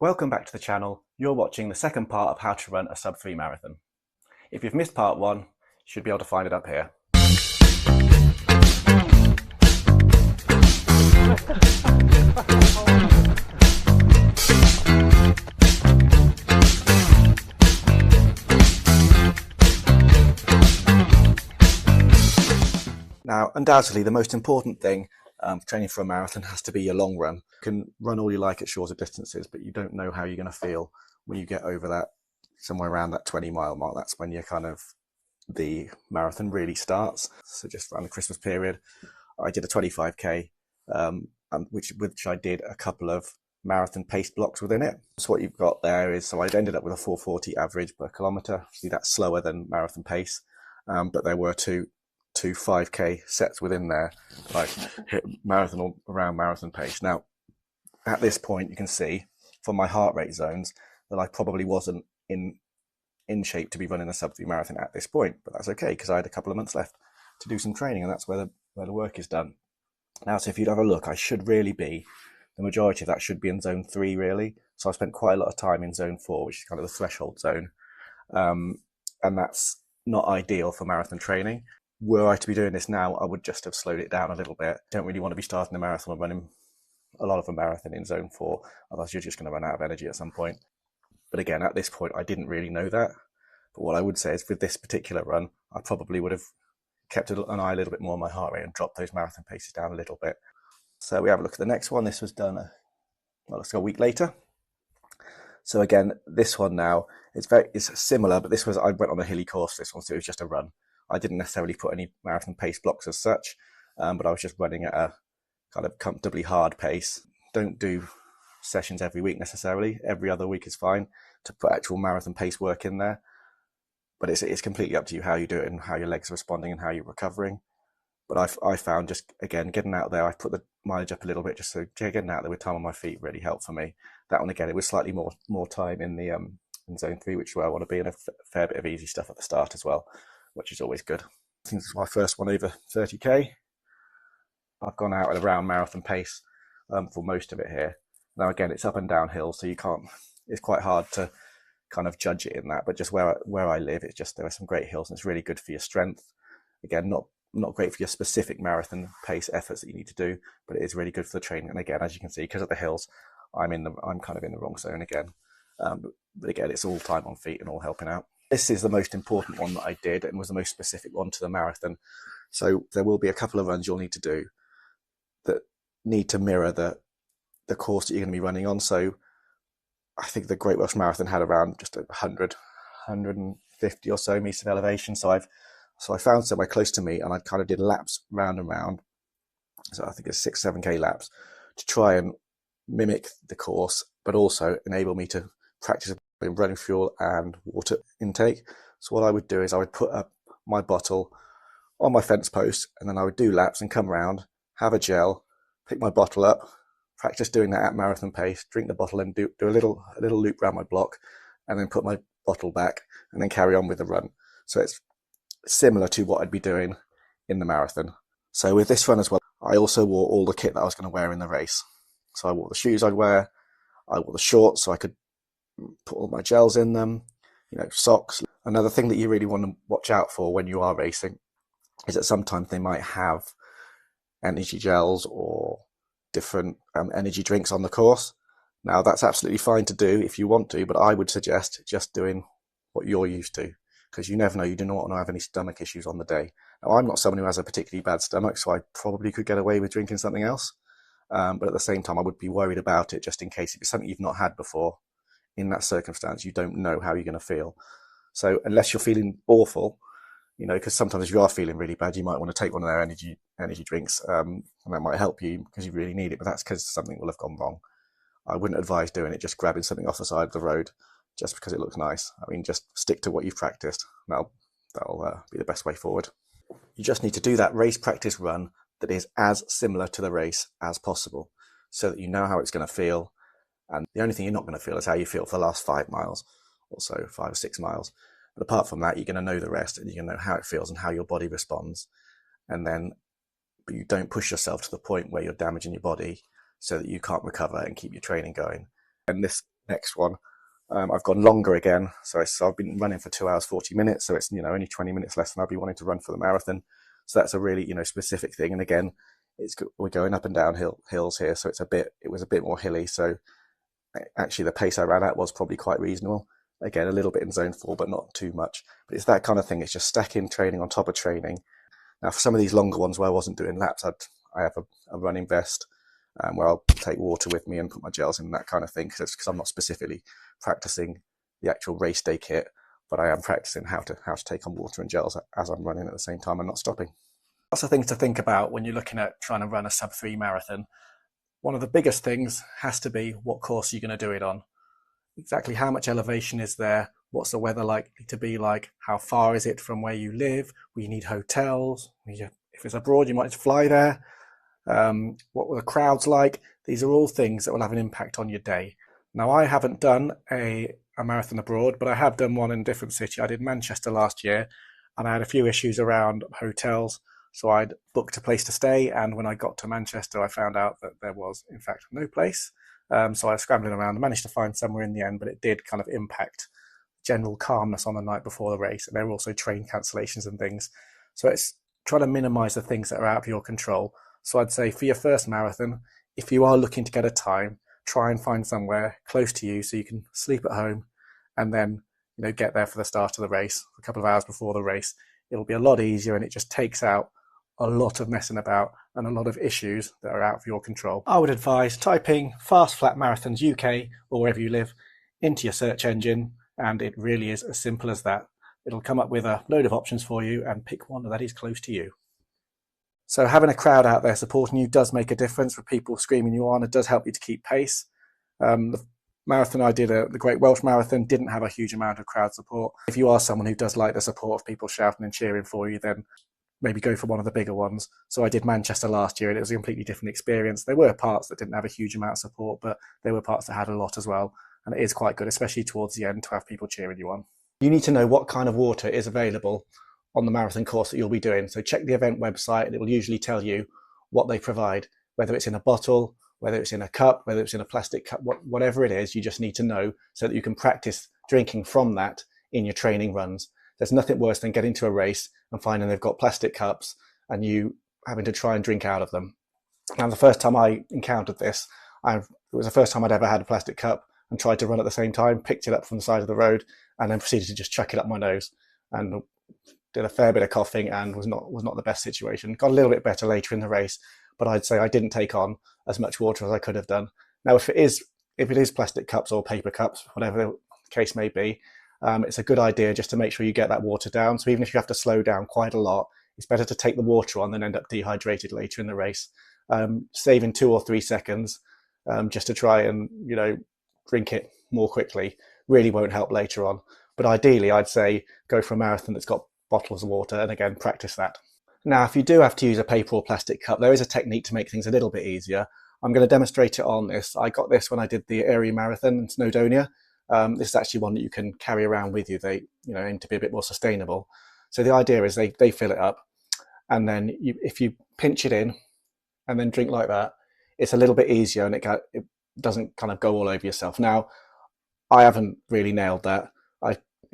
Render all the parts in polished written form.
Welcome back to the channel. You're watching the second part of how to run a sub-3 marathon. If you've missed part 1, you should be able to find it up here. Now, undoubtedly, the most important thing for training for a marathon has to be your long run. You can run all you like at shorter distances, but you don't know how you're going to feel when you get over that, somewhere around that 20-mile mark. That's when the marathon really starts. So just around the Christmas period, I did a 25k, which I did a couple of marathon pace blocks within it. So what you've got there is, so I ended up with a 440 average per kilometre. See, that's slower than marathon pace, but there were two 5k sets within there, like hit marathon or around marathon pace. Now, at this point, you can see from my heart rate zones that I probably wasn't in shape to be running a sub-3 marathon at this point, but that's okay because I had a couple of months left to do some training, and that's where the work is done. Now, so if you'd have a look, I should really be, the majority of that should be in zone 3 really. So I spent quite a lot of time in zone 4, which is kind of the threshold zone, and that's not ideal for marathon training. Were I to be doing this now, I would just have slowed it down a little bit. Don't really want to be starting a marathon and running a lot of a marathon in zone 4, otherwise you're just going to run out of energy at some point. But again, at this point, I didn't really know that. But what I would say is with this particular run, I probably would have kept an eye a little bit more on my heart rate and dropped those marathon paces down a little bit. So we have a look at the next one. This was done, let's go a week later. So again, this one now, it's similar, but I went on a hilly course this one, so it was just a run. I didn't necessarily put any marathon pace blocks as such, but I was just running at a kind of comfortably hard pace. Don't do sessions every week necessarily. Every other week is fine to put actual marathon pace work in there. But it's completely up to you how you do it and how your legs are responding and how you're recovering. But I found just, again, getting out there, I put the mileage up a little bit just so getting out there with time on my feet really helped for me. That one, again, it was slightly more time in the in zone 3, which is where I want to be, and a fair bit of easy stuff at the start as well, which is always good. I think this is my first one over 30k. I've gone out at around marathon pace for most of it here. Now again, it's up and down hills, so it's quite hard to kind of judge it in that, but just where I live, there are some great hills and it's really good for your strength. Again, not great for your specific marathon pace efforts that you need to do, but it is really good for the training. And again, as you can see, because of the hills, I'm kind of in the wrong zone again. But again, it's all time on feet and all helping out. This is the most important one that I did and was the most specific one to the marathon. So there will be a couple of runs you'll need to do that need to mirror the course that you're going to be running on. So I think the Great Welsh Marathon had around just 150 or so meters of elevation. So I found somewhere close to me and I kind of did laps round and round. So I think it's 6-7k laps to try and mimic the course, but also enable me to practice in running fuel and water intake. So what I would do is I would put up my bottle on my fence post and then I would do laps and come around, have a gel, pick my bottle up, practice doing that at marathon pace, drink the bottle and do a little loop around my block and then put my bottle back and then carry on with the run. So it's similar to what I'd be doing in the marathon. So with this run as well, I also wore all the kit that I was going to wear in the race. So I wore the shoes I'd wear, I wore the shorts so I could put all my gels in them, socks. Another thing that you really want to watch out for when you are racing is that sometimes they might have energy gels or different energy drinks on the course. Now that's absolutely fine to do if you want to, but I would suggest just doing what you're used to, because you never know, you do not want to have any stomach issues on the day. Now I'm not someone who has a particularly bad stomach, so I probably could get away with drinking something else, but at the same time I would be worried about it just in case if it's something you've not had before. In that circumstance, you don't know how you're going to feel. So unless you're feeling awful, because sometimes if you are feeling really bad, you might want to take one of their energy drinks, and that might help you because you really need it, but that's because something will have gone wrong. I wouldn't advise doing it, just grabbing something off the side of the road just because it looks nice. I mean, just stick to what you've practiced. That'll be the best way forward. You just need to do that race practice run that is as similar to the race as possible so that you know how it's going to feel. And the only thing you're not going to feel is how you feel for the last 5 miles or so, 5 or 6 miles. But apart from that, you're going to know the rest and you're going to know how it feels and how your body responds. But you don't push yourself to the point where you're damaging your body so that you can't recover and keep your training going. And this Next one, I've gone longer again. So I've been running for 2 hours, 40 minutes. So it's, only 20 minutes less than I'd be wanting to run for the marathon. So that's a really, specific thing. And again, we're going up and down hills here. So it was a bit more hilly. So actually the pace I ran at was probably quite reasonable. Again, a little bit in zone 4, but not too much. But it's that kind of thing. It's just stacking training on top of training. Now, for some of these longer ones where I wasn't doing laps, I have a running vest where I'll take water with me and put my gels in, that kind of thing, because I'm not specifically practicing the actual race day kit, but I am practicing how to take on water and gels as I'm running at the same time and not stopping. Lots of things to think about when you're looking at trying to run a sub-3 marathon. One of the biggest things has to be what course you're going to do it on. Exactly how much elevation is there? What's the weather likely to be like? How far is it from where you live? Will you need hotels? If it's abroad, you might just fly there. What were the crowds like? These are all things that will have an impact on your day. Now, I haven't done a marathon abroad, but I have done one in a different city. I did Manchester last year, and I had a few issues around hotels. So I'd booked a place to stay, and when I got to Manchester, I found out that there was, in fact, no place. So I was scrambling around and managed to find somewhere in the end, but it did kind of impact general calmness on the night before the race. And there were also train cancellations and things. So it's trying to minimize the things that are out of your control. So I'd say for your first marathon, if you are looking to get a time, try and find somewhere close to you so you can sleep at home and then, get there for the start of the race, a couple of hours before the race. It'll be a lot easier, and it just takes out a lot of messing about and a lot of issues that are out of your control. I would advise typing Fast Flat Marathons UK or wherever you live into your search engine, and it really is as simple as that. It'll come up with a load of options for you and pick one that is close to you. So having a crowd out there supporting you does make a difference, with people screaming you on. It does help you to keep pace. The marathon I did, the Great Welsh Marathon, didn't have a huge amount of crowd support. If you are someone who does like the support of people shouting and cheering for you, then maybe go for one of the bigger ones. So I did Manchester last year, and it was a completely different experience. There were parts that didn't have a huge amount of support, but there were parts that had a lot as well. And it is quite good, especially towards the end, to have people cheering you on. You need to know what kind of water is available on the marathon course that you'll be doing. So check the event website, and it will usually tell you what they provide, whether it's in a bottle, whether it's in a cup, whether it's in a plastic cup, whatever it is. You just need to know so that you can practice drinking from that in your training runs. There's nothing worse than getting to a race and finding they've got plastic cups and you having to try and drink out of them. Now, the first time I encountered this, it was the first time I'd ever had a plastic cup and tried to run at the same time, picked it up from the side of the road, and then proceeded to just chuck it up my nose, and did a fair bit of coughing, and was not the best situation. Got a little bit better later in the race, but I'd say I didn't take on as much water as I could have done. Now, if it is plastic cups or paper cups, whatever the case may be, it's a good idea just to make sure you get that water down. So even if you have to slow down quite a lot, it's better to take the water on than end up dehydrated later in the race. Saving 2 or 3 seconds just to try and drink it more quickly really won't help later on. But ideally, I'd say go for a marathon that's got bottles of water, and again, practice that. Now, if you do have to use a paper or plastic cup, there is a technique to make things a little bit easier. I'm going to demonstrate it on this. I got this when I did the Erie Marathon in Snowdonia. This is actually one that you can carry around with you. They aim to be a bit more sustainable. So the idea is they fill it up, and then if you pinch it in and then drink like that, it's a little bit easier, and it doesn't kind of go all over yourself. Now, I haven't really nailed that.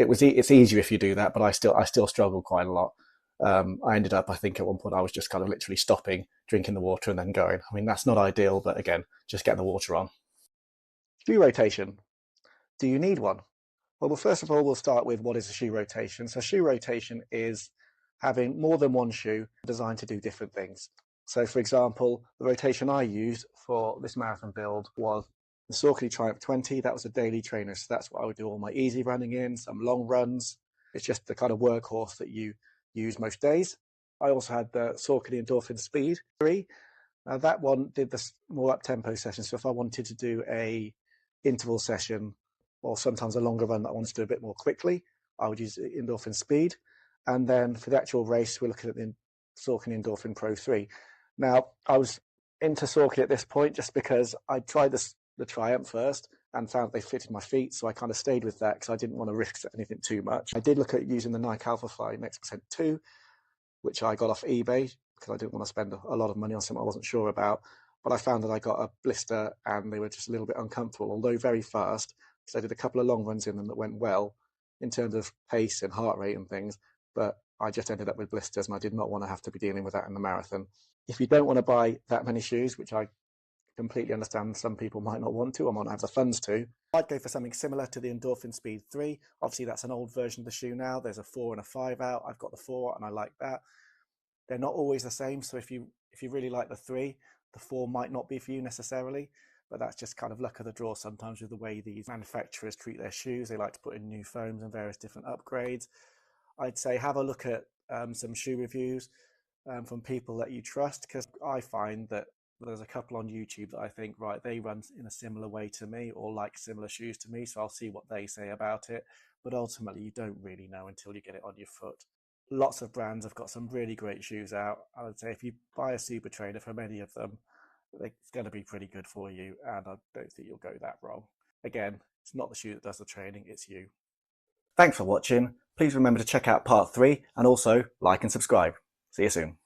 It's easier if you do that, but I still struggled quite a lot. I ended up, I think at one point I was just kind of literally stopping, drinking the water and then going. I mean, that's not ideal, but again, just getting the water on. Shoe rotation. Do you need one? Well, first of all, we'll start with what is a shoe rotation. So shoe rotation is having more than one shoe designed to do different things. So for example, the rotation I used for this marathon build was the Saucony Triumph 20. That was a daily trainer. So that's what I would do all my easy running in, some long runs. It's just the kind of workhorse that you use most days. I also had the Saucony Endorphin Speed 3. Now that one did the more up-tempo session. So if I wanted to do a interval session or sometimes a longer run that I wanted to do a bit more quickly, I would use Endorphin Speed. And then for the actual race, we're looking at the Saucony Endorphin Pro 3. Now, I was into Saucony at this point just because I tried the Triumph first and found they fitted my feet, so I kind of stayed with that because I didn't want to risk anything too much. I did look at using the Nike Alphafly Next Percent 2, which I got off eBay because I didn't want to spend a lot of money on something I wasn't sure about. but I found that I got a blister and they were just a little bit uncomfortable, although very fast, because I did a couple of long runs in them that went well in terms of pace and heart rate and things, but I just ended up with blisters and I did not want to have to be dealing with that in the marathon. If you don't want to buy that many shoes, which I completely understand some people might not want to or might not have the funds to, I'd go for something similar to the Endorphin Speed 3. Obviously that's an old version of the shoe now. There's a 4 and a 5 out. I've got the 4 and I like that. They're not always the same, so if you really like the 3, the 4 might not be for you necessarily, but that's just kind of luck of the draw sometimes with the way these manufacturers treat their shoes. They like to put in new foams and various different upgrades. I'd say have a look at some shoe reviews from people that you trust, because I find that there's a couple on YouTube that I think, right, they run in a similar way to me or like similar shoes to me, so I'll see what they say about it. But ultimately, you don't really know until you get it on your foot. Lots of brands have got some really great shoes out. I would say if you buy a Super Trainer from any of them, it's going to be pretty good for you, and I don't think you'll go that wrong. Again, it's not the shoe that does the training, it's you. Thanks for watching. Please remember to check out part 3 and also like and subscribe. See you soon.